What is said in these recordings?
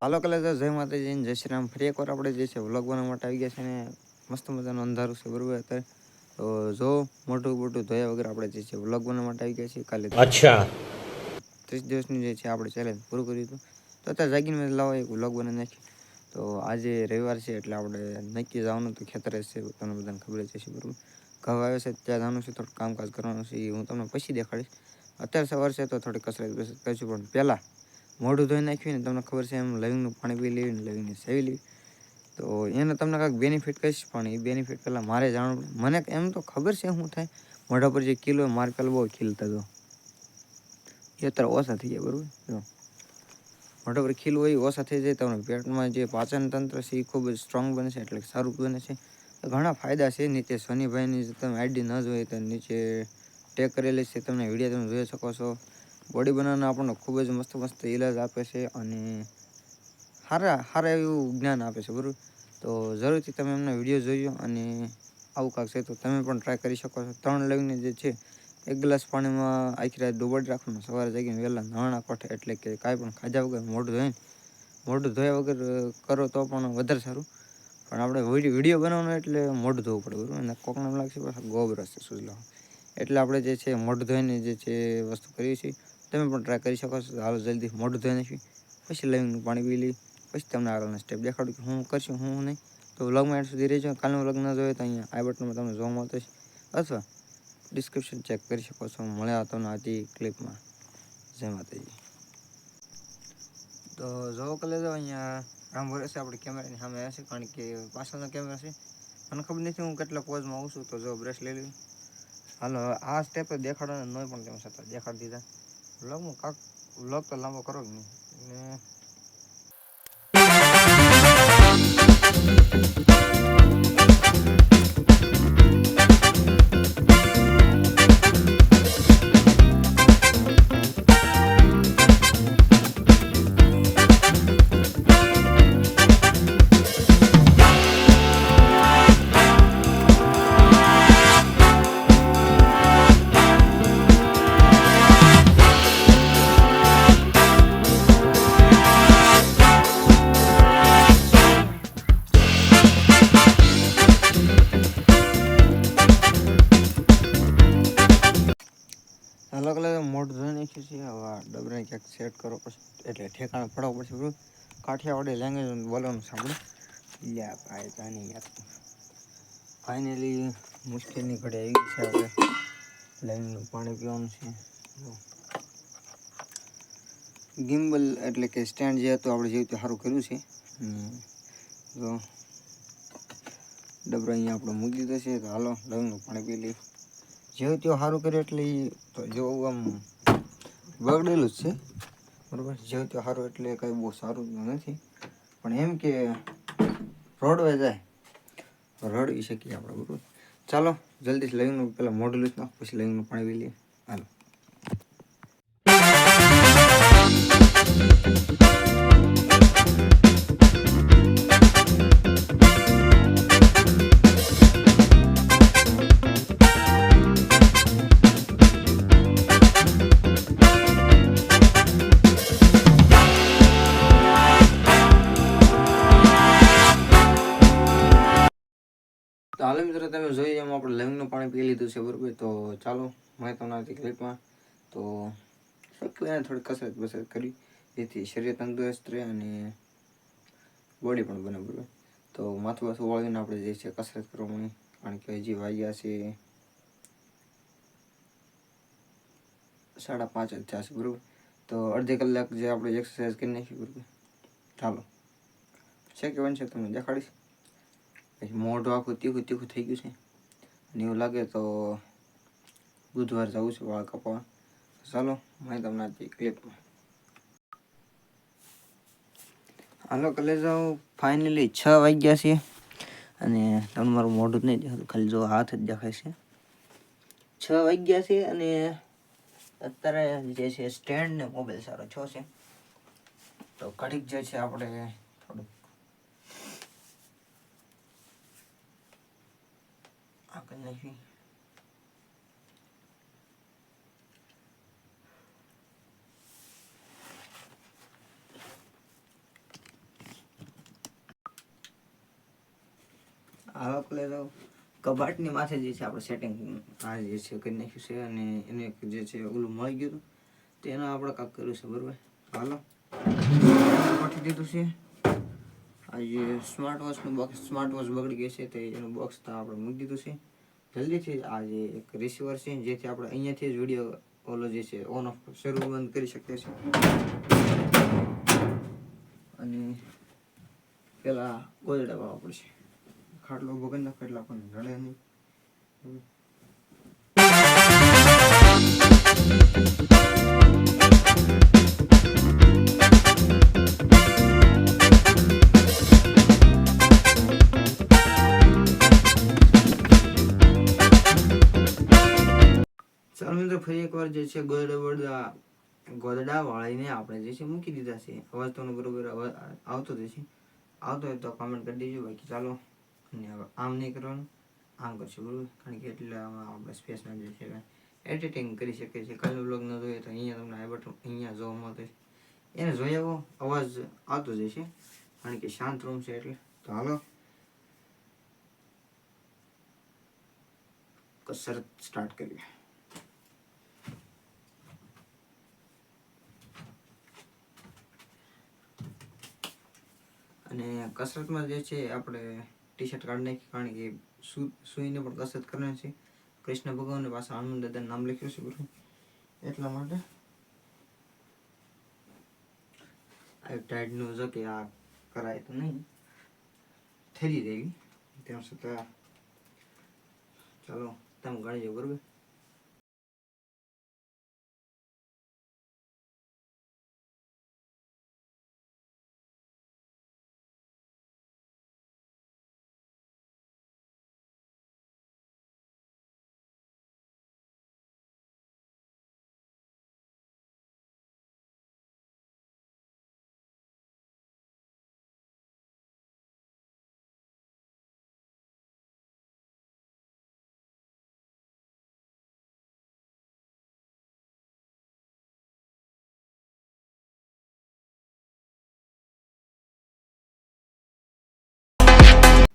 હાલો કલે તો જય માતાજી જય શ્રી રામ. ફરી એકવાર આપણે જે છે વ્લોગ બનાવવા માટે આવી ગયા છે ને મસ્ત મજાનું અંધારું છે બરોબર. અત્યારે તો જો મોટું ધોયા વગર આપણે જે છે વ્લોગ બનાવવા માટે આવી ગયા છીએ. કાલે અચ્છા 30 દિવસની જે છે આપણે ચેલેન્જ પૂરું કર્યું હતું. તો અત્યારે જાગીને લાવો એક વ્લોગ બનાવી નાખી. તો આજે રવિવાર છે એટલે આપણે નક્કી જવાનું તો ખેતરે છે, તમને બધાને ખબર જ હશે બરોબર. ઘઉં આવે છે ત્યાં જવાનું છે, થોડું કામકાજ કરવાનું છે, એ હું તમને પછી દેખાડીશ. અત્યારે સવાર છે તો થોડી કસરત કરીશું, પણ પહેલાં મોઢું ધોઈ નાખ્યું ને તમને ખબર છે એમ લવિંગનું પાણી પી લેવી ને લવિંગની સેવી લેવી. તો એને તમને કાંઈક બેનિફિટ કહીશ, પણ એ બેનિફિટ પહેલાં મારે જાણવું પડે. મને એમ તો ખબર છે શું થાય, મોઢા પર જે ખીલ હોય મારે પહેલાં બહુ ખીલતા હતો, એ અત્યારે ઓછા થઈ જાય બરાબર. જો મોઢા પર ખીલ હોય ઓછા થઈ જાય, તમને પેટમાં જે પાચન તંત્ર છે એ ખૂબ જ સ્ટ્રોંગ બને છે, એટલે સારું બને છે. ઘણા ફાયદા છે. નીચે સોનીભાઈની તમે આઈડી ન જોઈએ તો નીચે ટેગ કરેલી છે, તમને વિડીયો તમે જોઈ શકો છો. બોડી બનાવવાનો આપણને ખૂબ જ મસ્ત ઇલાજ આપે છે અને સારા એવું જ્ઞાન આપે છે બરાબર. તો જરૂરથી તમે એમના વિડીયો જોઈજો અને આવું કાંક છે તો તમે પણ ટ્રાય કરી શકો છો. 3 લવિંગને જે છે 1 ગ્લાસ પાણીમાં આખી રાત ડુબાડી રાખવાનું, સવારે જાગીને વહેલા નવાણા કોઠે, એટલે કે કાંઈ પણ ખાધા વગર મોઢું ધોયા વગર કરો તો પણ વધારે સારું. પણ આપણે વિડીયો બનાવવાનો એટલે મોઢું ધોવું પડે બરાબર. અને કોકને એમ લાગશે ગોબરસ છે સુજલાવ, એટલે આપણે જે છે મોઢું ધોઈને જે છે વસ્તુ કરીએ છીએ. તમે પણ ટ્રાય કરી શકો છો. હાલો જલ્દી મોઢું ધોઈ નાખી, પછી લવિંગનું પાણી પી લઈ, પછી તમને આગળના સ્ટેપ દેખાડું કે હું કરશું હું નહીં. તો વ્લોગમાં એન્ડ સુધી રહેજો. કાલનું વ્લોગ ન જોઈએ તો અહીંયા આઈ બટનમાં તમને જોવા મળતો છે, અથવા ડિસ્ક્રિપ્શન ચેક કરી શકો છો. મળ્યા તમને આજની ક્લિપમાં. જય માતાજી. તો જો કલે જો અહીંયા રામ ભરોસે આપણે કેમેરાની સામે હશે, કારણ કે પાછળનો કેમેરા છે. મને ખબર નથી હું કેટલા પોઝમાં આવું છું. તો જો બ્રશ લઈ લઈ. હાલો આ સ્ટેપ દેખાડવાના ન પણ તેમ છતાં દેખાડી દીધા. વ્લોગ તો લાંબો કરો જ નહીં. અલગ અલગ મોઢું ધોઈ નાખ્યું છે. હવે ડબરાને ક્યાંક સેટ કરો પછી, એટલે ઠેકાણે પડાવવું પડશે બરાબર. કાઠિયાવાડી લેંગ્વેજ બોલવાનું સાંભળો. યા ભાઈ જાની યાર, ફાઇનલી મુશ્કેલની ઘડી આવી છે. આપણે લવિંગનું પાણી પીવાનું છે. ગિમ્બલ એટલે કે સ્ટેન્ડ જે હતું આપણે જેવું સારું કર્યું છે. તો ડબરા અહીંયા આપણે મૂકી દીધો છે. તો હાલો લવિંગનું પાણી પી લઈ. જેવું તેવું સારું કર્યું એટલે તો જેવું આમ બગડેલું જ છે બરાબર. જેવું તેવું સારું એટલે કંઈ બહુ સારું નથી, પણ એમ કે રોડવે જાય રડવી શકીએ આપણે બરાબર. ચાલો જલ્દી લવિંગનું પહેલાં મોઢું લૂછ નાખો, પછી લવિંગનું પાણી પી લઈએ. હાલો. તો હાલ મિત્રો તમે જોઈએ એમ આપણે લવિંગનું પાણી પી લીધું છે બરાબર. તો ચાલો મેં તમને આવતી ક્લિપમાં તો શક્ય એને થોડી કસરત કરી, જેથી શરીર તંદુરસ્ત રહે અને બોડી પણ બને બરાબર. તો માથું વાળીને આપણે જે છે કસરત કરવાની, કારણ કે હજી વાગ્યા છે 5:30 જ થશે બરાબર. તો અડધી કલાક જે આપણે એક્સરસાઇઝ કરી નાખી બરાબર. ચાલો છે કે બનશે તમને દેખાડીશ. પછી મોઢું આખું તીખું થઈ ગયું છે અને એવું લાગે તો બુધવાર જવું છે વાળ કપાવવા. ચાલો મેં તમને આપી ક્લિપમાં. હાલો કલે જાઓ, ફાઇનલી 6 વાગ્યા છે અને તમને મારું મોઢું જ નહીં દેખાતું, ખાલી જો હાથ જ દેખાય છે. 6 વાગ્યા છે અને અત્યારે જે છે સ્ટેન્ડ ને મોબાઈલ સારો છો છે. તો ઘડીક જે છે આપણે થોડુંક આગળ નાખી. હાલો પેલે તો કબાટની માથે જે છે આપણે સેટિંગ આ જે છે કરી નાખ્યું છે, અને એને જે છે ઓલું મળી ગયું હતું તેનો આપણે કાંક કર્યું છે, બરાબર. હાલો કાઢી દીધું છે. આ જે સ્માર્ટ વોચનું બોક્સ, સ્માર્ટ વોચ બગડી ગઈ છે તો એનું બોક્સ તો આપણે મૂકી દીધું છે. જલ્દીથી આ જે એક રિસીવર છે જેથી આપણે અહીંયાથી જ વિડીયો ઓલો જે છે ઓન ઓફ શરૂ બંધ કરી શકીએ છીએ. અને પેલા ગોદડા વાળવા પડશે. ખાટલો ઉભો કરી નાખો એટલે આપણને નડે નહીં. ચાલો મિત્રો ફરી એકવાર જે છે ગોદડા વાળીને આપણે જે છે મૂકી દીધા છે. અવાજ તો બરોબર આવતો જ છે. આવતો હોય તો કમેન્ટ કરી દેજો. બાકી ચાલો, અને હવે આમ નહીં કરવાનું, આમ કરશું, બરાબર. કારણ કે એટલામાં આપણે સ્પેસમાં જે છે એડિટિંગ કરી શકીએ છીએ. કાલે બ્લોગ ન જોઈએ તો અહીંયા તમને આ બટન અહીંયા જોવા મળશે, એને જોઈ આવો, અવાજ આવતો જ છે કારણ કે શાંત રૂમ છે એટલે. તો હાલો કસરત સ્ટાર્ટ કરીએ. અને કસરતમાં જે છે આપણે ટી શર્ટ કાઢી નાખી, કારણ કે સુઈને પણ કસરત કરવાની છે. કૃષ્ણ ભગવાનને પાછા હનુમાન દાદાનું નામ લખ્યું છે, બરાબર. એટલા માટે આ ટાઈડનું જો કે આ કરાય તો નહીં ઠરી દેવી, તેમ છતાં ચાલો તમે ગણી જાઓ, બરાબર.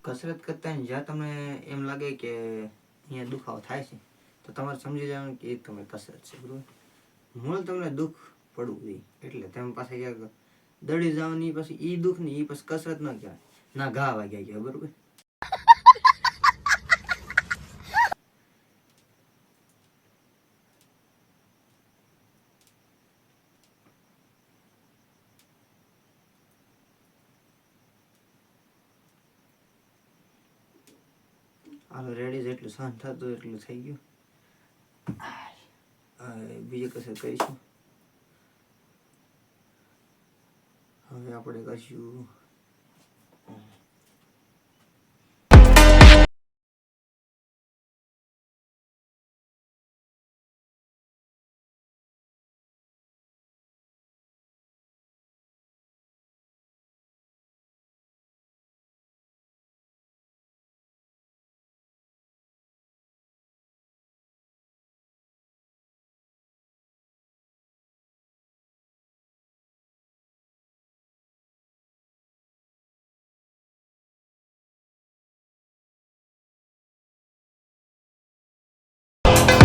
કસરત કરતા જ્યાં તમને એમ લાગે કે અહીંયા દુખાવો થાય છે તો તમારે સમજી જવાનું કે એ તમારી કસરત છે, બરાબર. મૂળ તમને દુઃખ પડવું જોઈએ એટલે તમે પાસે ક્યાંક દડી જવાની, પછી એ દુઃખ નહીં, એ પછી કસરત ન કહેવાય, ના ઘા વાગ્યા કહેવાય, બરાબર. હાલો રેડી, જેટલું શાંત થતું એટલું થઈ ગયું. બીજી કસરત કરીશું. હવે આપણે કરીશું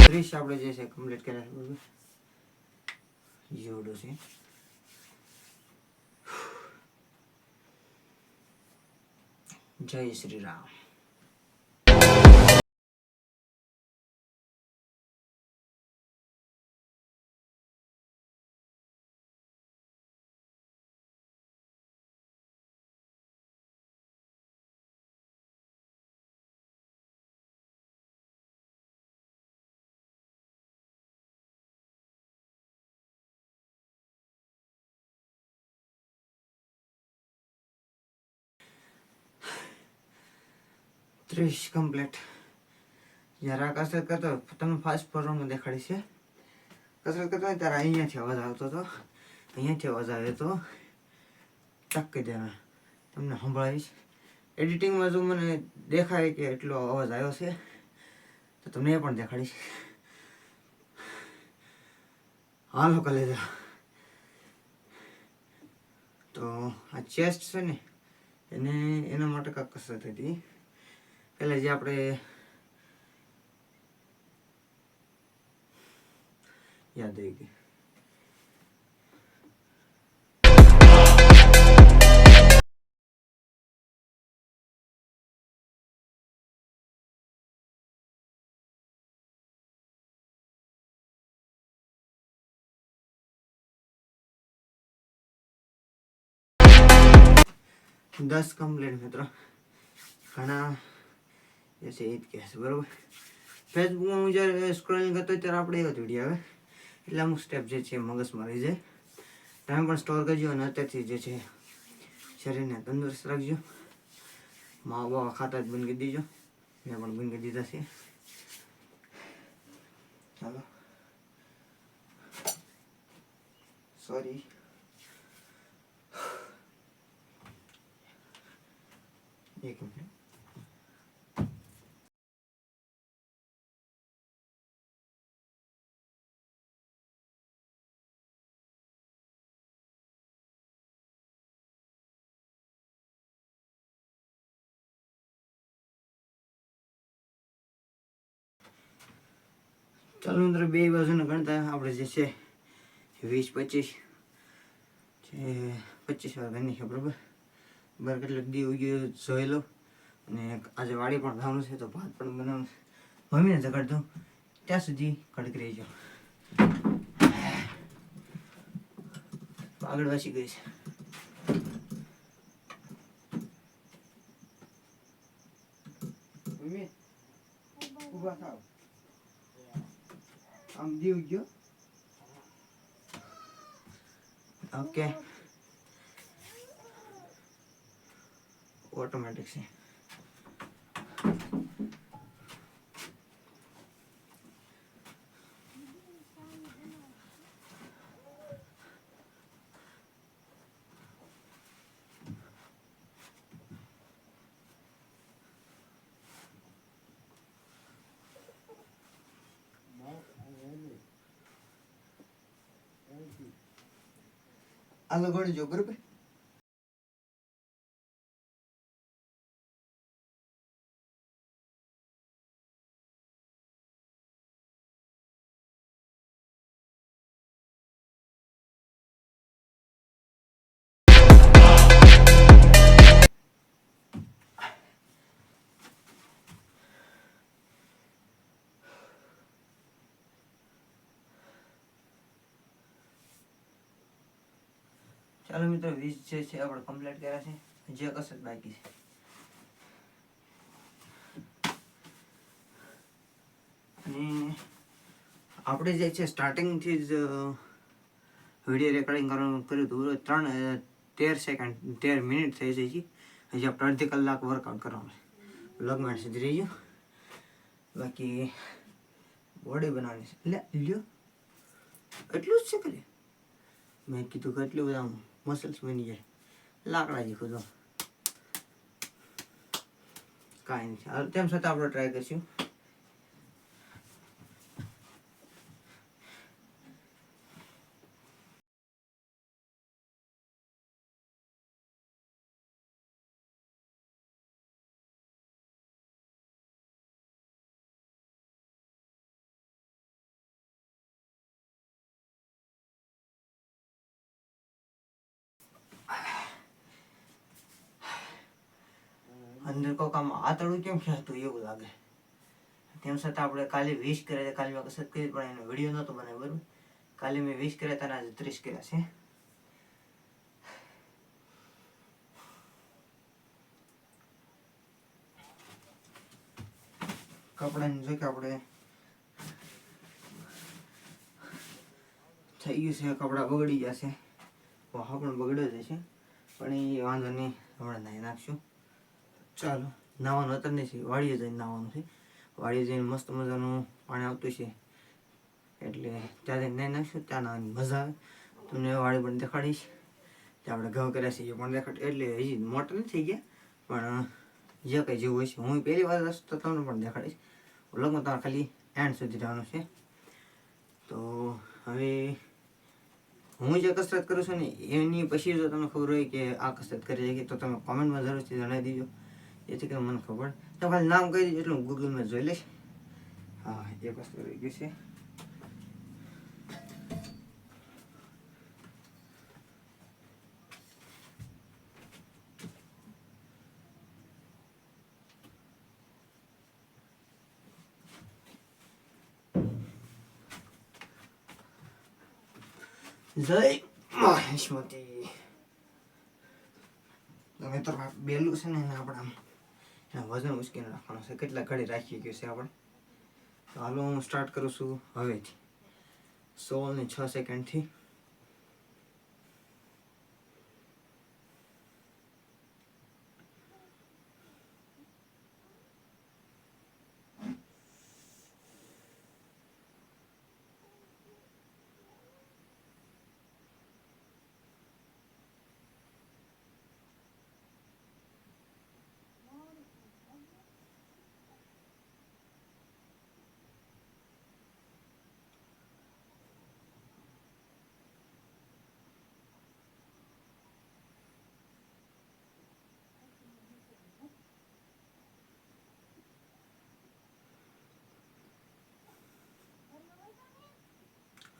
ત્રીસ આપણે જે છે કમ્પ્લીટ કર્યા, બરાબર. જેવડો છે. જય શ્રી રામ. ત્રીસ કમ્પ્લીટ. જ્યારે આ કસરત કરતો તમે ફાસ્ટ ફોરવર્ડમાં દેખાડી છે. કસરત કરતો હોય ત્યારે અહીંયાથી અવાજ આવતો હતો, અહીંયાથી અવાજ આવે તો ટક કરી દેવાના, તમને સંભળાવીશ. એડિટિંગમાં જો મને દેખાય કે એટલો અવાજ આવ્યો છે તો તમને એ પણ દેખાડીશ. હાલો કલેજા. તો આ ચેસ્ટ છે ને એના માટે કાંઈક કસરત હતી. પહેલાં જે આપણે યાદ આવી ગયું. દસ કમ્પ્લીટ મિત્રો. ઘણા એ છે એ જ કહે છે બરાબર. ફેસબુકમાં હું જ્યારે સ્ક્રોલિંગ કરતો ત્યારે આપણે એવો જ વિડીયો આવે એટલે અમુક સ્ટેપ જે છે મગજમાં રહી જાય. તમે પણ સ્ટોર કરજો અને અત્યારથી જે છે શરીરને તંદુરસ્ત રાખજો. માવા બાવા ખાતા જ બંધ કરી દેજો. મેં પણ બંધ કરી દીધા છે. ચાલો સોરી. એક મિનિટ. ચાલો મિત્રો બે બાજુને ગણતા આપણે જે છે 20-25 જે 25 વાર ગણી છે બરાબર. બરાબર કેટલાક દી ઉગ્યો જોઈ લો. અને આજે વાડી પણ જવાનું છે તો ભાત પણ બનાવવાનું છે. મમ્મીને જગાડ દઉં ત્યાં સુધી કડક રહીજો. આગળ વાસી ગઈ છે. મમ્મી ઊભા થાવ. આમ દીવ ગયો. ઓકે ઓટોમેટિક છે. આગળ ગણજો બરાબર. ચાલો મિત્રો 20 જે છે આપણે કમ્પ્લીટ કર્યા છે. જે કસરત બાકી છે અને આપણે જે છે સ્ટાર્ટિંગથી જ વિડીયો રેકોર્ડિંગ કરવાનું કર્યું હતું. 13 સેકન્ડ 13 મિનિટ થઈ જાય છે. હજી આપણે અડધી કલાક વર્કઆઉટ કરવાનું છે. લગમાં સુધી રહી ગયો. બાકી બોડી બનાવવાની છે. એટલે લ્યો એટલું જ છે ખાલી. મેં કીધું કે એટલું બધા મસલ્સ બની જાય. લાકડા જી ખુદો કાંઈ નથી. તેમ છતાં આપણે ટ્રાય કરીશું. અંદર કોક આમ આતળું કેમ ખેંચતું એવું લાગે. તેમ છતાં આપણે કાલે 20 કર્યા. કાલે મેં કસરત કરી પણ એનો વિડીયો નહોતો બનાવ્યો બરાબર. કાલે મેં 20 કર્યા હતા અને આજે 30 કર્યા છે. કપડાની જો કે આપણે થઈ ગયું છે. કપડાં બગડી ગયા છે. વાહ પણ બગડ્યો જ છે પણ એ વાંધો નહીં. હમણાં નાહી નાખશું. ચાલો નાવાનું અત્યારે નહીં છે. વાડીએ જઈને નાવાનું છે. વાડીએ જઈને મસ્ત મજાનું પાણી આવતું છે એટલે ત્યાં જઈને નાહી નાખશું. ત્યાં નાવાની મજા આવે. તમને વાડી પણ દેખાડીશ. ત્યાં આપણે ઘઉં કર્યા છે એ પણ દેખાડ. એટલે હજી મોટા નથી થઈ ગયા પણ જે કંઈ જેવું હોય છે હું પહેલી વાર રસ તો તમને પણ દેખાડીશ. વ્લોગમાં તમારે ખાલી એન્ડ સુધી રહેવાનું છે. તો હવે હું જે કસરત કરું છું ને એની પછી જો તમને ખબર હોય કે આ કસરત કરી શકીએ તો તમે કોમેન્ટમાં જરૂરથી જણાવી દીજો. જેથી કરીને મને ખબર તો ખાલી નામ કહી દીધું એટલું ગૂગલમાં જોઈ લઈશ. હા, એક વસ્તુ રહી ગયું છે. જય મહેશમતી. તમે તો બેલું છે ને આપણે વજન ઉચકીને રાખવાનું છે. કેટલા ઘડી રાખી ગયું છે આપણે. હાલો હું સ્ટાર્ટ કરું છું હવેથી 16 ને 6 સેકન્ડથી.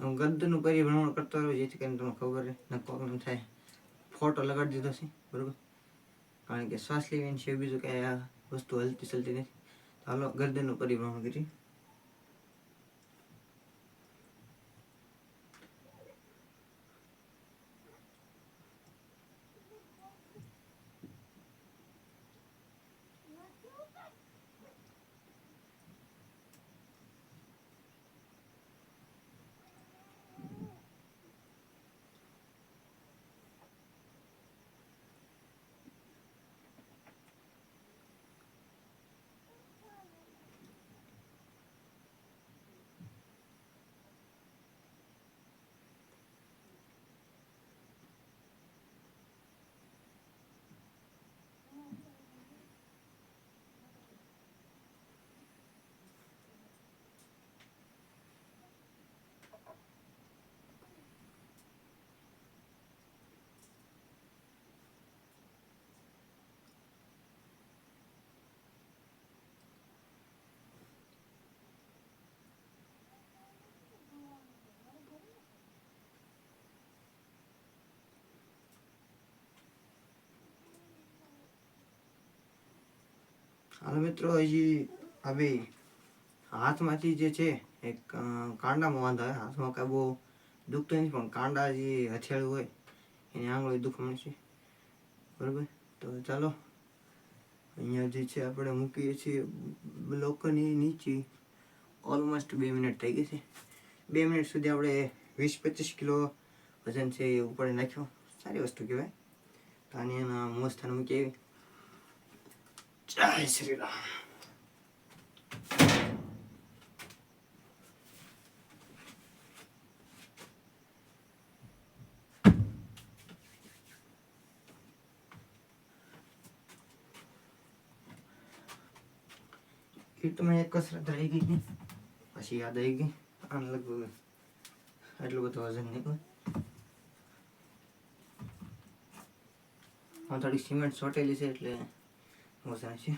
હું ગદ્દનું પરિભ્રમણ કરતો રહ્યો જેથી કરીને તમને ખબર ન થાય. ફોટો લગાડી દીધો છે બરોબર, કારણ કે શ્વાસ લેવાની છે બીજું કઈ આ વસ્તુ હલતી ચલતી નથી. હાલો ગર્દનનું પરિભ્રમણ કરી. હાલો મિત્રો, હજી હવે હાથમાંથી જે છે એક કાંડામાં વાંધો આવે. હાથમાં કાંઈ બહુ દુખતું નથી પણ કાંડા જે હથિયાળું હોય એની આંગળી દુખવા મળશે બરાબર. તો ચાલો અહીંયા જે છે આપણે મૂકીએ છીએ બ્લોકની નીચે. ઓલમોસ્ટ 2 મિનિટ થઈ ગઈ છે. 2 મિનિટ સુધી આપણે 20-25 કિલો વજન છે એ ઉપર નાખ્યો. સારી વસ્તુ કહેવાય. તો આની એના મોજ સ્થાન મૂકી આવી. જય શ્રી રામ. કીટમાં એક કસરત રહી ગઈ હતી પછી યાદ આવી ગઈ. આને લગભગ એટલું બધું વજન નહીં હોય. થોડી સિમેન્ટ સોટેલી છે એટલે વજન છે.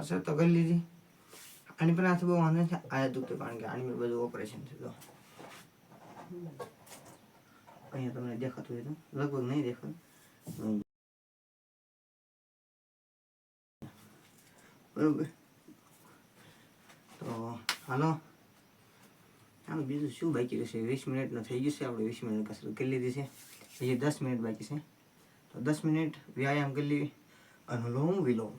કસરત તો કરી લીધી. આની પણ આથી બહુ વાંધો નથી. આ દુખતું કારણ કે આની બધું ઓપરેશન છે. તો અહીંયા તમને દેખાતું હોય તો લગભગ નહીં દેખાતું. બરોબર, તો હાલો બીજું શું બાકી રહેશે? 20 મિનિટનું થઈ ગયું છે. આપણે 20 મિનિટ કસરત કરી લીધી છે. હજી 10 મિનિટ બાકી છે. તો 10 મિનિટ વ્યાયામ કરી લઈએ. અનુલોમ વિલોમ.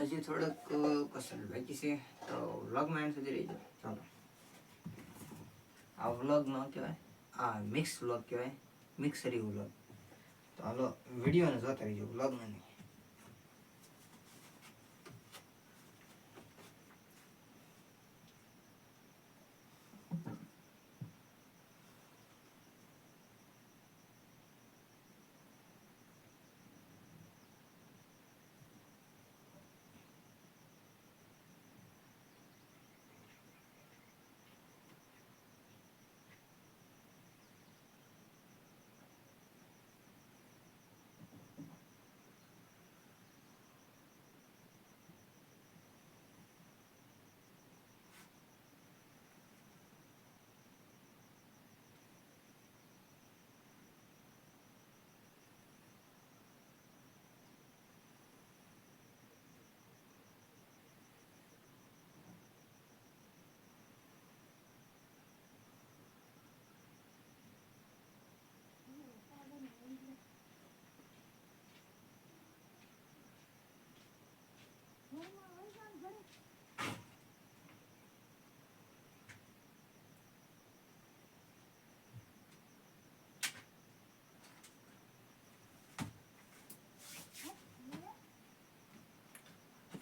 હજી થોડોક કસરત બાકી છે. તો વ્લોગમાં એન્ડ સુધી રહી જાઓ. ચાલો, આ વ્લોગ ન કહેવાય, આ મિક્સ વ્લોગ કહેવાય, મિક્સરી વ્લોગ. તો હાલો વિડીયોને જોતા રહીજો, વ્લોગમાં નહીં.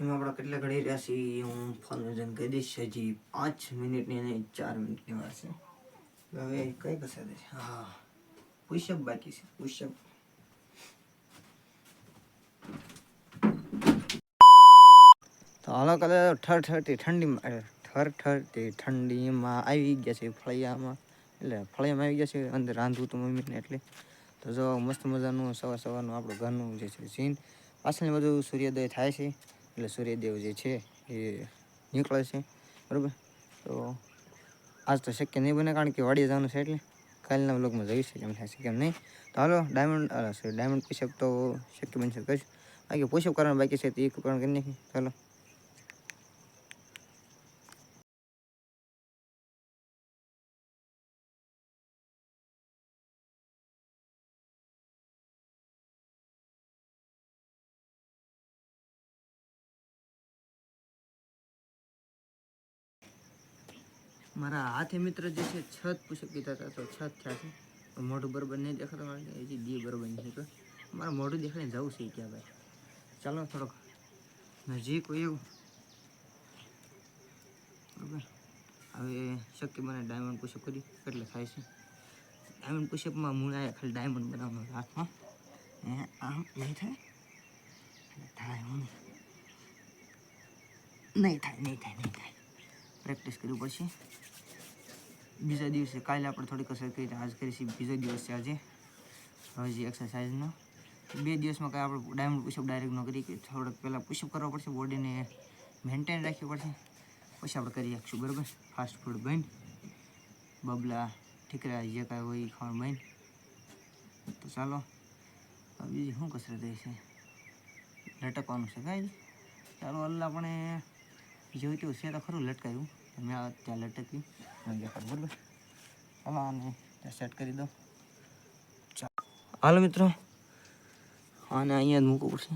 એમાં આપણે કેટલા ઘડી રહ્યા છીએ હું ફોન વજન કહી દઈશ. હજી 5 મિનિટની અને 4 મિનિટની વાર છે. હવે કઈ કસરત છે? હા, પુશઅપ બાકી છે. પુશઅપ તો હાલો કાલે ઠરઠરતી ઠંડીમાં આવી ગયા છે ફળિયામાં. એટલે ફળિયામાં આવી ગયા છે. અંદર રાંધવું તો મમ્મીને એટલે. તો જો મસ્ત મજાનું સવારનું આપણું ઘરનું જે છે સીન. પાછળની બધું સૂર્યોદય થાય છે. એટલે સૂર્યદેવ જે છે એ નીકળે છે. બરાબર, તો આજ તો શક્ય નહીં બને કારણ કે વાડીએ જવાનું છે. એટલે કાલના વ્લોગમાં જોઈશું કેમ થાય છે કેમ નહીં. તો હાલો ડાયમંડ પુશઅપ તો શક્ય બનશે કરીશ. બાકી પુશઅપ કરવાનું બાકી છે તો એક પણ કરી નાખી. ચાલો, મારા હાથી મિત્ર જે છે 6 પુશઅપ કીધા હતા તો 6 થયા છે. મોઢું બરાબર નહીં દેખાતું કારણ કે હજી દી બરાબર નહીં છે. મારા મોઢું દેખાડીને જવું છે ક્યાં ભાઈ. ચાલો થોડોક નજીક હોય એવું. બરાબર, હવે શક્ય બને ડાયમંડ પુશઅપ કરી એટલે થાય છે. ડાયમંડ પુશઅપમાં મૂળાએ ખાલી ડાયમંડ બનાવવાનો હાથમાં. આમ નહીં થાય, થાય હું નહીં થાય. પ્રેક્ટિસ કરવી પડશે. બીજા દિવસે કાલે આપણે થોડી કસરત કરી, આજ કરીશું. બીજો દિવસ છે આજે હજી એક્સરસાઇઝનો. 2 દિવસમાં કાંઈ આપણે ડાયમંડ પુશઅપ ડાયરેક્ટ ન કરી કે થોડોક પહેલાં પુશઅપ કરવા પડશે. બોડીને મેન્ટેન રાખવી પડશે. પછી આપણે કરી શકશું. બરાબર, ફાસ્ટ ફૂડ બંધ, બબલા ઠીકરા જે કાંઈ હોય એ ખાવાનું બંધ. તો ચાલો બીજી શું કસરત છે? લટકવાનું છે કાંઈ. ચાલો અલ્લા આપણે જોઈતું છે તો ખરું લટકાયું, મેં ત્યાં લટક્યું દેખાડ બરાબર. ચાલો આને સેટ કરી દો. હાલો મિત્રો, આને અહીંયા જ મૂકવું પડશે.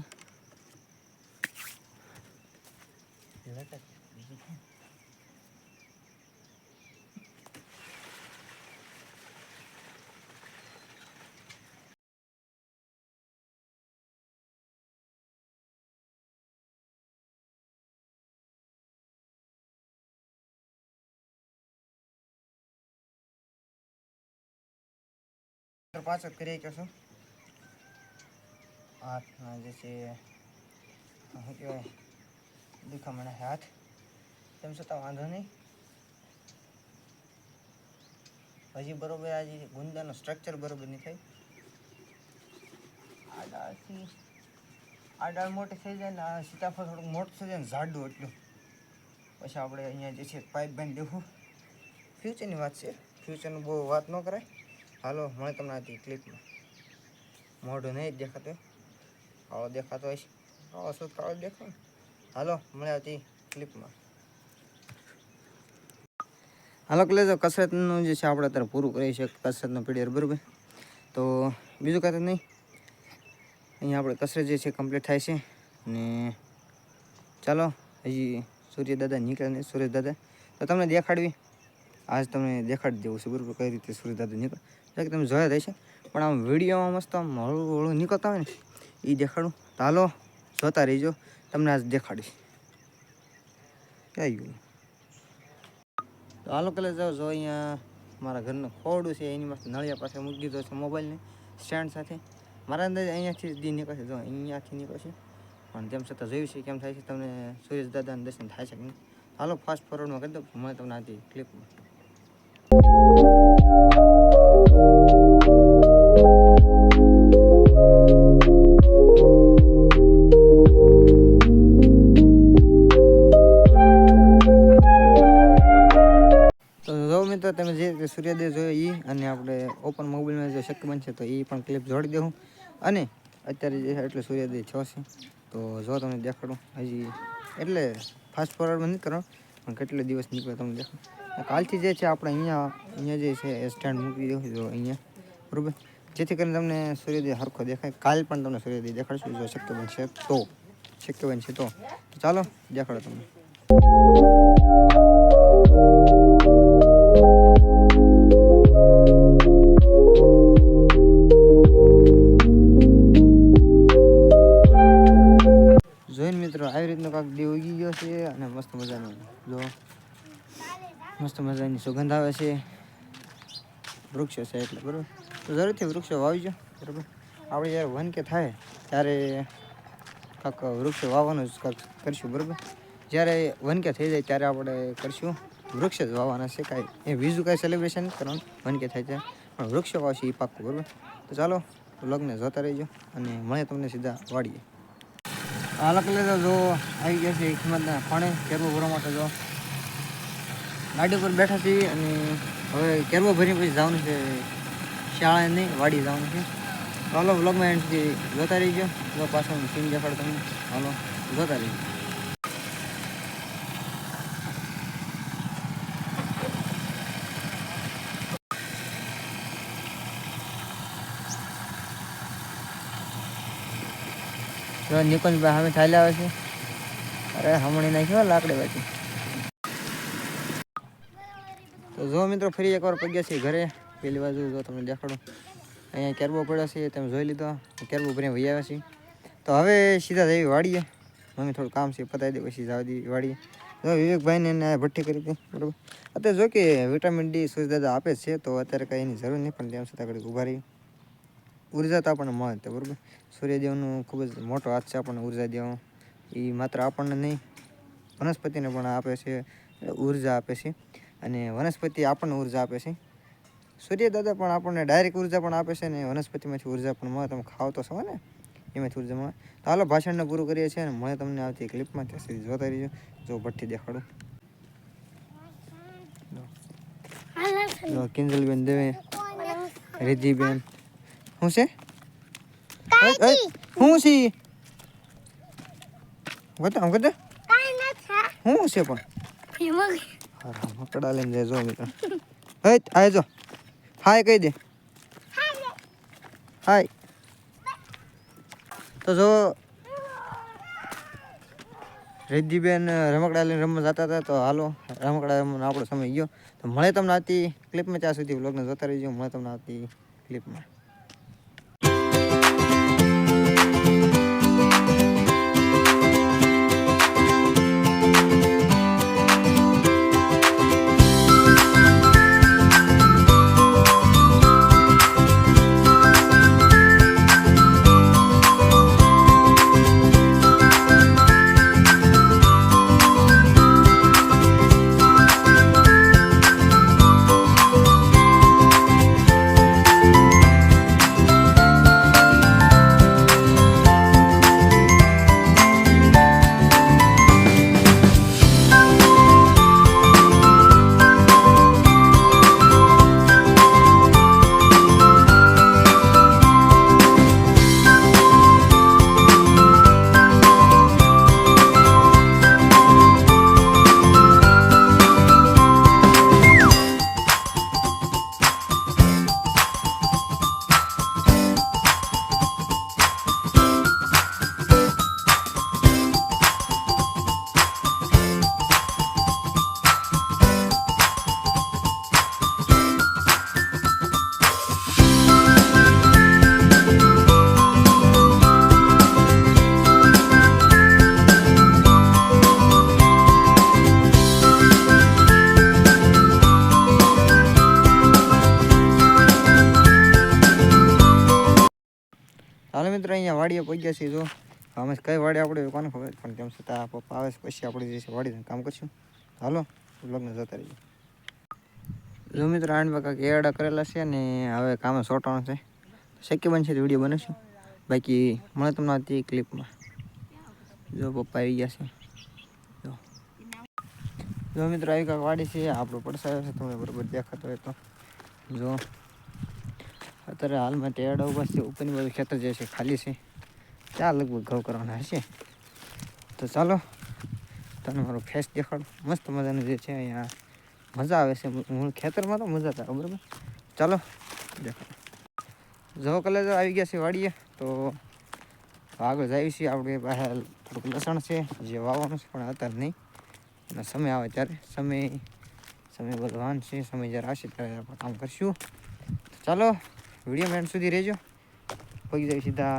પાછળ કરી કહેશો હાથના જે છે શું કહેવાય દુખામણ હાથ, તેમ છતાં વાંધો નહીં. હજી બરોબર આજે ગુંદાનો સ્ટ્રક્ચર બરોબર નહીં થાય. આ ડાળ મોટી થઈ જાય ને આ સીતાફળ થોડુંક મોટું થઈ જાય ને જાડું એટલું, પછી આપણે અહીંયા જે છે પાઇપ બાંધી દેવું. ફ્યુચરની વાત છે, ફ્યુચરનું બહુ વાત ન કરાય. હાલો મળે તમને આથી ક્લિપમાં. મોઢું નહીં જ દેખાતું, આવો દેખાતો હોય છે, આવો શું કાળો દેખાય. હાલો મળે આથી ક્લિપમાં. હાલો એટલે તો કસરતનું જે છે આપણે અત્યારે પૂરું કરી છે, કસરતનો પીરિયડ બરાબર. તો બીજું કાંઈ નહીં, અહીંયા આપણે કસરત જે છે કમ્પ્લીટ થાય છે. અને ચાલો હજી સૂર્ય દાદા નીકળે નહીં, સુરેશ દાદા તો તમને દેખાડવી, આજ તમને દેખાડી દેવું છે બરાબર કઈ રીતે સૂર્ય દાદા નીકળે. કે તમે જોયા થાય છે, પણ આમ વિડીયોમાં મસ્ત આમ હળવું હળવું નીકળતા હોય ને એ દેખાડું. તો હાલો જોતા રહીજો, તમને આજ દેખાડીશ. ક્યાં ગયું? તો હાલો કલે જાઓ, જો અહીંયા મારા ઘરનું ખોડું છે એની મસ્ત નળિયા પાસે મૂકી દીધો છે મોબાઈલને સ્ટેન્ડ સાથે. મારા અંદર અહીંયાથી જ દી નીકળશે, જો અહીંયાથી નીકળશે, પણ તેમ છતાં જોયું છે કેમ થાય છે, તમને સુરેશ દાદાના દર્શન થાય છે કે નહીં. હાલો ફાસ્ટ ફોરવર્ડમાં કરી દો, મને તમને આથી ક્લિપમાં. તો તમે જે સૂર્યોદય જોયો એ અને આપણે ઓપન મોબાઈલમાં જો શક્ય બનશે તો એ પણ ક્લિપ જોડી દઉં. અને અત્યારે જે એટલે સૂર્યોદય થયો છે તો જો તમને દેખાડું, હજી એટલે ફાસ્ટ ફોરવર્ડમાં નહીં કરો પણ કેટલો દિવસ નીકળે તમને દેખાડું. કાલથી જે છે આપણે અહીંયા જે છે એ સ્ટેન્ડ મૂકી દઉં જો અહીંયા બરાબર, જેથી કરીને તમને સૂર્યોદય સરખો દેખાય. કાલ પણ તમને સૂર્યોદય દેખાડશું જો શક્ય બનશે તો ચાલો દેખાડો તમને. જોઈને મિત્રો આવી રીતનો કાંક દી ઉગી ગયો છે અને મસ્ત મજાનો જો મસ્ત મજાની સુગંધ આવે છે. વૃક્ષો છે એટલે બરાબર, તો જરૂરથી વૃક્ષો વાવજો બરાબર. આપણે જ્યારે વન કે થાય ત્યારે કાંક વૃક્ષો વાવવાનું જ કાંક કરીશું બરાબર. જ્યારે વન કે થઈ જાય ત્યારે આપણે કરીશું વૃક્ષ જ વાવવાના છે. કાંઈ એ બીજું કાંઈ સેલિબ્રેશન નથી કરવાનું વન કે થાય ત્યારે, પણ વૃક્ષો વાવશે એ પાક્કું બરાબર. તો ચાલો વ્લોગને જોતા રહીજો અને મળે તમને સીધા વાડીએ. હાલો એટલે જો આવી ગયા છે કિંમતના પાણે કેરવો ભરવા માટે. જો ગાડી પર બેઠા છીએ અને હવે કેરવો ભરી પછી જવાનું છે શાળાએ નહીં વાડી જવાનું છે. હાલો વ્લોગમાં એન્ડથી જોતા રહીજો. જો પાછળ સીન દેખાડો તમને, હાલો જોતા રહીજો. જો નિકુંજભાઈ સામે ચાલ્યા આવે છે. અરે હમણાં નાખ્યો લાકડી બાકી. તો જો મિત્રો ફરી એકવાર પગ્યા છીએ ઘરે. પેલી બાજુ જો તમને દેખાડો, અહીંયા કેરબો પડ્યો છે તમે જોઈ લીધો. કેરબો ભરીને વહી આવ્યા છીએ. તો હવે સીધા જઈએ વાડીએ. મમ્મી થોડું કામ છે પતાવી દે પછી જવા દઈએ વાડીએ. જો વિવેકભાઈને એને ભઠ્ઠી કરી હતી બરાબર. અત્યારે જો કે વિટામિન ડી સૂર્ય દાદા આપે છે તો અત્યારે કંઈ એની જરૂર નહીં, પણ તેમ છતાં ઘડીક ઊભા રહી ઉર્જા તો આપણને મળે તો બરાબર. સૂર્યદેવનું ખૂબ જ મોટો હાથ છે આપણને ઉર્જા દેવાનો. એ માત્ર આપણને નહીં વનસ્પતિને પણ આપે છે, ઉર્જા આપે છે. અને વનસ્પતિ આપણને ઉર્જા આપે છે. સૂર્ય દાદા પણ આપણને ડાયરેક્ટ ઉર્જા પણ આપે છે ને વનસ્પતિમાંથી ઉર્જા પણ મળે. તમે ખાવ તો સવાય ને એમાંથી ઉર્જા મળે. તો હાલો ભાષણને પૂરું કરીએ છીએ અને મળે તમને આવતી ક્લિપમાં. ત્યાં સુધી જોતા રહીજો. જો ભઠ્ઠી દેખાડું. કિંજલબેન દેવે, રિદ્ધિબેન શું છે શું છે બતા આમ કરતા શું છે પણ રમકડા લઈને જો મિત્રો આય જો હાય કહી દે હાય તો જો રેજીબેન રમકડા લઈને રમવા જતા હતા તો હાલો રમકડા રમવાનો આપણો સમય ગયો તો મળે તમને આવતી ક્લિપમાં ત્યાં સુધી વ્લોગને જોતા રહીજો મળે તમને આવતી ક્લિપમાં હાલો મિત્રો અહીંયા વાડીએ પહોંચ્યા છીએ જો અમે કઈ વાડી આપણે કોને ખબર પણ તેમ છતાં પપ્પા આવે પછી આપણે જે છે વાડીને કામ કરશું હાલો વ્લોગને જતા રહીએ જો મિત્રો આણ કાંઈક એડા કરેલા છે ને હવે કામે સોટવાનું છે શક્ય બનશે તો વિડીયો બનાવશું બાકી મળે તમને હતી ક્લિપમાં જો પપ્પા આવી ગયા છે જો મિત્રો આવી કાંઈક વાડી છે આપણો પડસાયો છે તમને બરાબર દેખાતો હોય તો જો અત્યારે હાલમાં ટેડા ઉભા છે ઉપરની બાજુ ખેતર જે છે ખાલી છે ત્યાં લગભગ ઘઉં કરવાના હશે તો ચાલો તને મારો ફેસ દેખાડો મસ્ત મજાનું જે છે અહીંયા મજા આવે છે હું ખેતરમાં તો મજા આવે બરાબર ચાલો દેખાડો જો કલર આવી ગયા છે વાડીએ તો આગળ જાય છે આપણે પાસે થોડુંક લસણ છે જે વાવવાનું છે પણ અત્યારે નહીં અને સમય આવે ત્યારે સમય બધવાન છે સમય જ્યારે આવશે ત્યારે આપણે કામ કરશું ચાલો વિડીયો એન્ડ સુધી રહેજો પગી જાય સીધા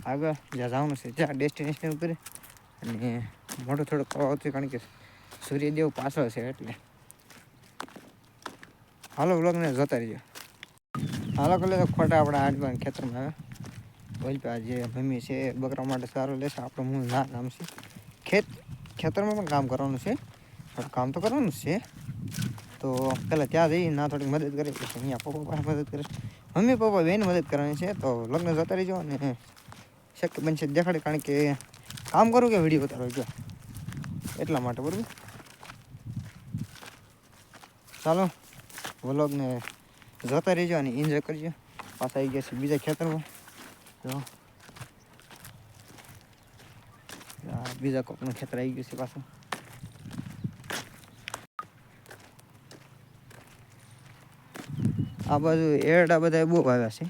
આગળ જ્યાં જવાનું છે જ્યાં ડેસ્ટિનેશન ઉપર અને મોટો થોડો પ્રવાહ છે કારણ કે સૂર્યદેવ પાછળ છે એટલે હાલો વ્લોગને જતા રહીજો હાલો કલે તો ખોટા આપણા આજમાં ખેતરમાં આવે બોલ પે આજે મમ્મી છે બકરા માટે સારું લેશે આપણે હું ના નામ છે ખેતરમાં પણ કામ કરવાનું છે કામ તો કરવાનું જ છે તો પહેલાં ત્યાં જઈ ના થોડીક મદદ કરે પછી અહીંયા પપ્પા પાસે મદદ કરે મમ્મી પપ્પા બેન મદદ કરવાની છે તો લગ્ન જતા રહીજો અને શક્ય બનશે દેખાડે કારણ કે કામ કરું કે વિડીયો ઉતારો જો એટલા માટે બરાબર ચાલો વ્લોગને જોતા રહીજો અને એન્જોય કરજો પાછા આવી ગયા છે બીજા ખેતરમાં જો બીજા કોકનું ખેતર આવી ગયું છે પાછું આ બાજુ એરડા બધા બહુ આવ્યા છે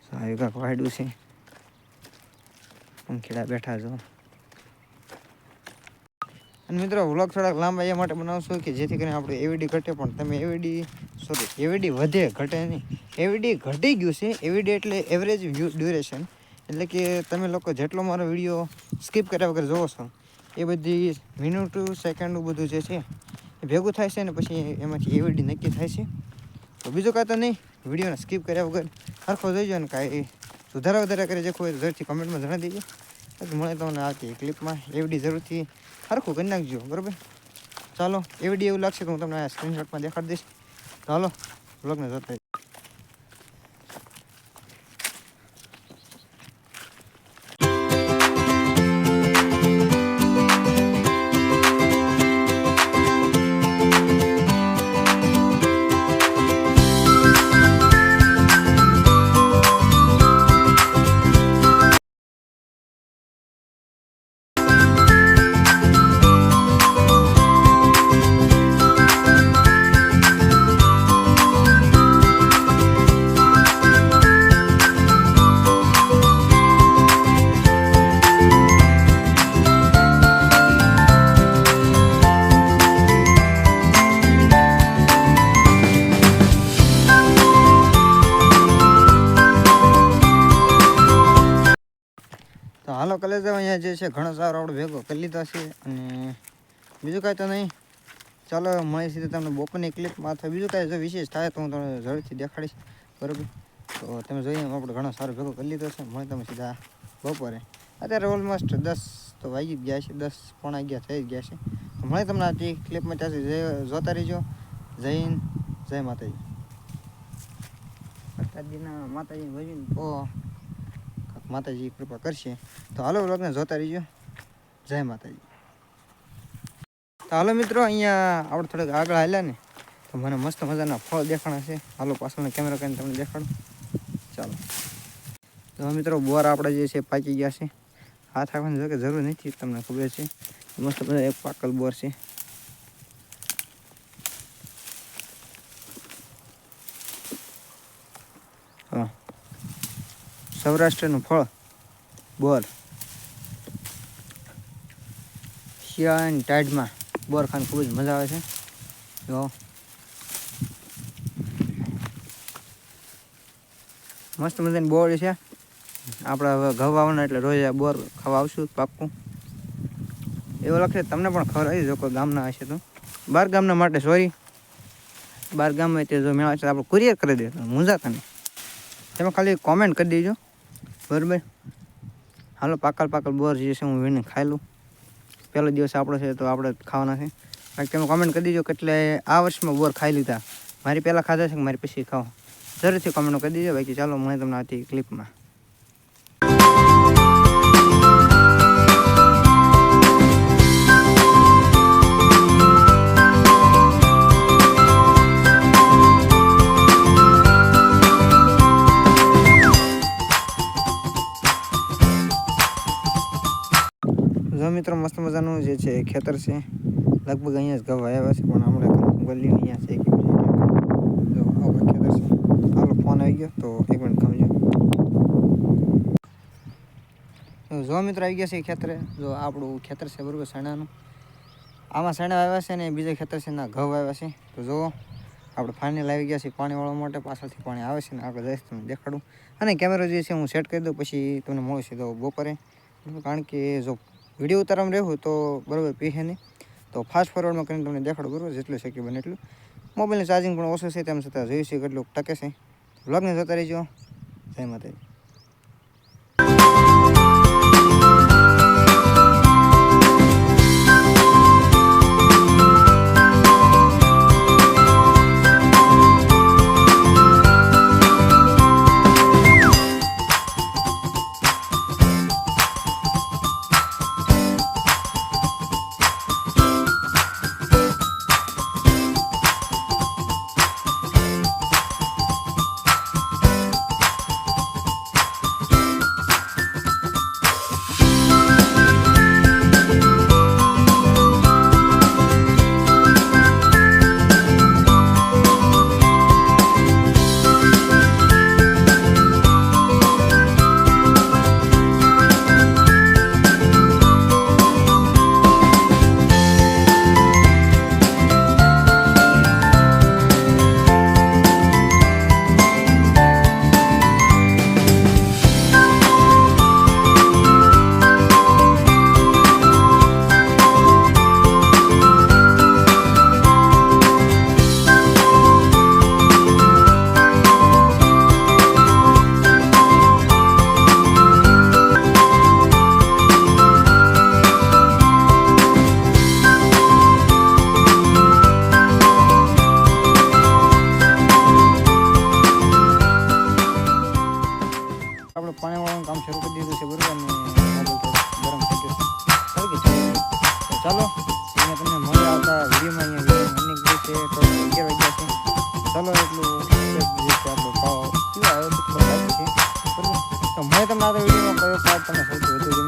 સારું કાંક વાડ્યું છે પંખીડા બેઠા છો અને મિત્રો વ્લોગ થોડાક લાંબા એ માટે બનાવશો કે જેથી કરીને આપણે એવીડી ઘટે પણ તમે એવીડી વધે ઘટે નહીં એવીડી ઘટી ગયું છે એવીડી એટલે એવરેજ ડ્યુરેશન એટલે કે તમે લોકો જેટલો મારો વિડીયો સ્કીપ કર્યા વગર જોવો છો એ બધી મિનિટ સેકન્ડ બધું જે છે એ ભેગું થાય છે ને પછી એમાંથી એવીડી નક્કી થાય છે તો બીજું કાંઈ તો નહીં વિડીયોને સ્કીપ કર્યા વગર સરખો જોઈજો ને કાંઈ સુધારા વધારા કરે જે કોઈ જરૂરથી કમેન્ટમાં જણાવી દેજો મળે તમને આવતી ક્લિપમાં એવીડી જરૂરથી સરખું કરી નાખજો બરાબર ચાલો એવીડી એવું લાગશે તો હું તમને સ્ક્રીનશોટમાં દેખાડી દઈશ ચાલો બ્લોગને જોતા અહીંયા જે છે ઘણો સારો આપણે ભેગો કરી લીધો છે અને બીજું કાંઈ તો નહીં. ચાલો મળી સીધું તમને બપોરની ક્લિપમાં અથવા બીજું કાંઈ જો વિશેષ થાય તો હું તમને ઝડપથી દેખાડીશ. બરાબર, તો તમે જોઈએ આપણે ઘણો સારો ભેગો કરી લીધો છે. મળે તમે સીધા બપોરે. અત્યારે ઓલમોસ્ટ 10 તો વાગી જ ગયા છે, 10 પોણા 11 થઈ જ ગયા છે. તો મળે તમને આ ક્લિપમાં ત્યાંથી જોતા રહીજો. જય હિન્દ, જય માતાજી. માતાજીના માતાજી ભજીને તો માતાજી કૃપા કરશે. તો હાલો વ્લોગને જોતા રહીજો. જય માતાજી. તો હાલો મિત્રો, અહીંયા આપણે થોડાક આગળ હાલ્યા ને તો મને મસ્ત મજાના ફળ દેખાણા છે. હાલો પાછળનો કેમેરા કરીને તમને દેખાડું. ચાલો તો મિત્રો, બોર આપણે જે છે પાકી ગયા છે. હાથ રાખવાની કે જરૂર નથી, તમને ખબર છે. મસ્ત બધા એક પાકલ બોર છે. હા, સૌરાષ્ટ્રનું ફળ બોર. શિયાળાની ટાઈડમાં બોર ખાવાની ખૂબ જ મજા આવે છે. જો મસ્ત મજાની બોર છે. આપણે હવે ઘઉં વાવવાના એટલે રોજ આ બોર ખાવા આવશું પાક્કું. એવું લાગશે તમને પણ ખબર આવી જો કોઈ ગામના હશે તો. 12 ગામના માટે સોરી, 12 ગામમાં તે જો મેળા છે આપણે કુરિયર કરી દે તો મૂંઝાતા નહીં. તેમાં ખાલી કોમેન્ટ કરી દેજો. બરાબર, હાલો પાકલ બોર જે છે હું વીને ખાઈ લઉં. પહેલો દિવસ આપણો છે તો આપણે ખાવાના છે. બાકી તમે કોમેન્ટ કરી દેજો કેટલે આ વર્ષમાં બોર ખાઈ લીધા. મારી પહેલાં ખાધા છે કે મારી પછી ખાઓ, જરૂરથી કોમેન્ટ કરી દેજો. બાકી ચાલો મને તમને આવતી ક્લિપમાં. જો મિત્રો, મસ્ત મજાનું જે છે ખેતર છે. લગભગ અહીંયા જ ઘઉં આવ્યા છે, પણ હમણાં ગલી અહીંયા છે કે જો આવું ખેતર છે. હાલો ફોન આવી ગયો તો 1 મિનિટ ખમજો. જો મિત્રો આવી ગયા છે ખેતરે. જો આપણું ખેતર છે બરાબર, સણાનું. આમાં સણા આવ્યા છે ને બીજા ખેતર છે ના ઘઉં આવ્યા છે. તો જો આપણે ફાઇનલ આવી ગયા છે પાણી વાળવા માટે. પાછળથી પાણી આવે છે ને આગળ જઈશ તમને દેખાડું. અને કેમેરો જે છે હું સેટ કરી દઉં, પછી તમને મળું છે તો બપોરે. કારણ કે જો વિડીયો ઉતારવામાં રહેવું તો બરાબર પીહે નહીં, તો ફાસ્ટ ફોરવર્ડમાં કરીને તમને દેખાડું બરાબર, જેટલું શક્ય બને એટલું. મોબાઈલનું ચાર્જિંગ પણ ઓછું છે, તેમ છતાં જોયું છે કેટલું ટકે છે. વ્લોગને જોતા રહીજો. જય માતાજી. પાણી વાળવાનું કામ શરૂ કરી દીધું છે બરાબર, અને મોબાઈલ ગરમ થઈ ગયો છે. ચાલો અહીંયા તમને મજા આવતા વિડીયોમાં અહીંયા છે તો 11 વાગ્યા છે. ચાલો એટલું જે છે આપણો ભાવ પીવા આવ્યો છે, બરાબર. તો મને તમને આ વિડીયોમાં કયો પાર્ટ તમને સૌથી વધુ